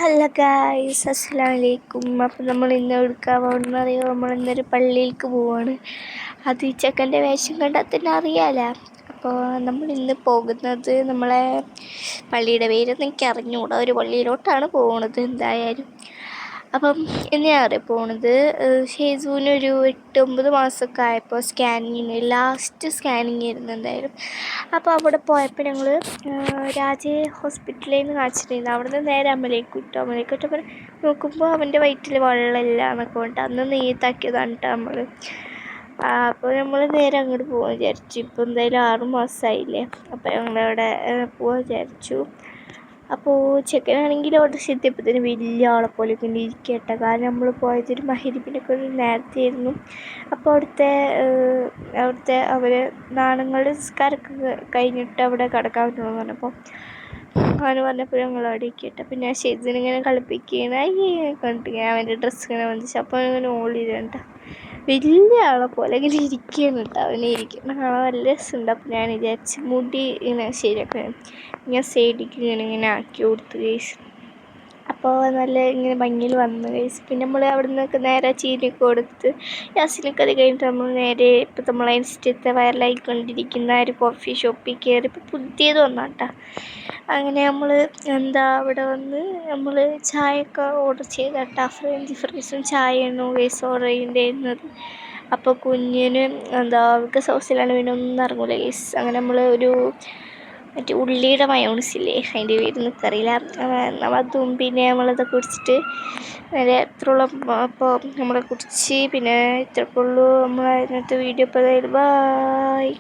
Hello guys, അസ്സലാമു അലൈക്കും. അപ്പം നമ്മൾ ഇന്ന് എടുക്കാൻ പോകുന്നറിയോ, നമ്മളിന്നൊരു പള്ളിയിലേക്ക് പോവാണ്. അത് ഈ ചെക്കൻ്റെ വേഷം കണ്ടാൽ തന്നെ അറിയാലോ. അപ്പോൾ നമ്മളിന്ന് പോകുന്നത് നമ്മളെ പള്ളിയുടെ പേരൊന്നും എനിക്ക് അറിഞ്ഞുകൂടാ, ഒരു പള്ളിയിലോട്ടാണ് പോകുന്നത് എന്തായാലും. അപ്പം എന്നെയാണ് പോകുന്നത്. ഷേസുവിനൊരു 8-9 മാസമൊക്കെ ആയപ്പോൾ ലാസ്റ്റ് സ്കാനിങ് ആയിരുന്നു എന്തായാലും. അപ്പോൾ അവിടെ പോയപ്പോൾ ഞങ്ങൾ രാജേ ഹോസ്പിറ്റലിൽ നിന്ന് കാണിച്ചിട്ടുണ്ടായിരുന്നു. അവിടെ നിന്ന് നേരെ അമലേക്കുട്ട നോക്കുമ്പോൾ അവൻ്റെ വയറ്റിൽ വെള്ളമില്ല എന്നൊക്കെ പറഞ്ഞിട്ട് അന്ന് നെയ്ത്താക്കിയതാണ് കേട്ടോ നമ്മൾ. അപ്പോൾ നമ്മൾ നേരെ അങ്ങോട്ട് പോകാൻ വിചാരിച്ചു. ഇപ്പോൾ എന്തായാലും 6 മാസമായില്ലേ, അപ്പോൾ ഞങ്ങളവിടെ പോകാൻ വിചാരിച്ചു. അപ്പോൾ ചെക്കനാണെങ്കിൽ അവിടെ എത്തിയപ്പോഴത്തേന് വലിയ ആളെ പോലെ ഇരിക്കട്ട. കാരണം നമ്മൾ പോയതൊരു മഗ്‌രിബിനൊക്കെ ഒരു നേരത്തെയായിരുന്നു. അപ്പോൾ അവിടുത്തെ അവർ നാണങ്ങളുടെ നിസ്കാരമൊക്കെ കഴിഞ്ഞിട്ട് അവിടെ കിടക്കാൻ പറ്റുള്ളൂ എന്ന് പറഞ്ഞപ്പോൾ അങ്ങനെ പറഞ്ഞപ്പോൾ ഞങ്ങൾ അവിടെ ഇരിക്കട്ടെ. പിന്നെ ആ ഷെയ്സിനിങ്ങനെ കളിപ്പിക്കുകയാണ്. കണ്ടിട്ട് അവൻ്റെ ഡ്രസ്സ് ഇങ്ങനെ വന്നിച്ച്. അപ്പോൾ ഇങ്ങനെ ഓടിയിട്ടുണ്ട്. വലിയ ആളെ പോലെ ഇങ്ങനെ ഇരിക്കുകയാണ് കേട്ടോ. അവനെ ഇരിക്കുന്ന കാണാൻ നല്ല രസമുണ്ട്. അപ്പോൾ ഞാൻ വിചാരിച്ച് മുടി ഇങ്ങനെ ശരിയാക്കാൻ ഞാൻ സൈഡിലേക്ക് ഇങ്ങനെ ആക്കി കൊടുത്തു ഗൈസ്. അപ്പോൾ നല്ല ഇങ്ങനെ ഭംഗിയിൽ വന്നു ഗൈസ്. പിന്നെ നമ്മൾ അവിടെ നിന്നൊക്കെ നേരെ ചീനിയൊക്കെ കൊടുത്ത് യാസിനൊക്കെ അത് കഴിഞ്ഞിട്ട് നമ്മൾ നേരെ ഇപ്പോൾ നമ്മളെ ഇൻസ്റ്റത്തെ വൈറലായിക്കൊണ്ടിരിക്കുന്ന ഒരു കോഫി ഷോപ്പിൽ കയറി. ഇപ്പോൾ പുതിയത് വന്നാട്ടോ. അങ്ങനെ നമ്മൾ അവിടെ വന്ന് നമ്മൾ ചായയൊക്കെ ഓർഡർ ചെയ്ത് കേട്ടോ. ഫ്രഞ്ച് ഫ്രൈസും ചായയാണ് ഗൈസ് ഓർഡർ ചെയ്യേണ്ടിയിരുന്നത്. അപ്പോൾ കുഞ്ഞിന് അവർക്ക് സോസിലാണ് പിന്നെ ഒന്നും ഇറങ്ങൂല ഗൈസ്. അങ്ങനെ നമ്മൾ ഒരു മറ്റേ ഉള്ളിയുടെ മയോണൈസില്ലേ, അതിൻ്റെ പേര് എനിക്കറിയില്ല, അതും പിന്നെ നമ്മളത് കുടിച്ചിട്ട് നേരെ എത്രയോളം അപ്പോൾ നമ്മൾ കുടിച്ച് പിന്നെ ഇത്രക്കുള്ളൂ നമ്മൾ അതിനകത്ത് വീഡിയോ. ഇപ്പോൾ ബായ്.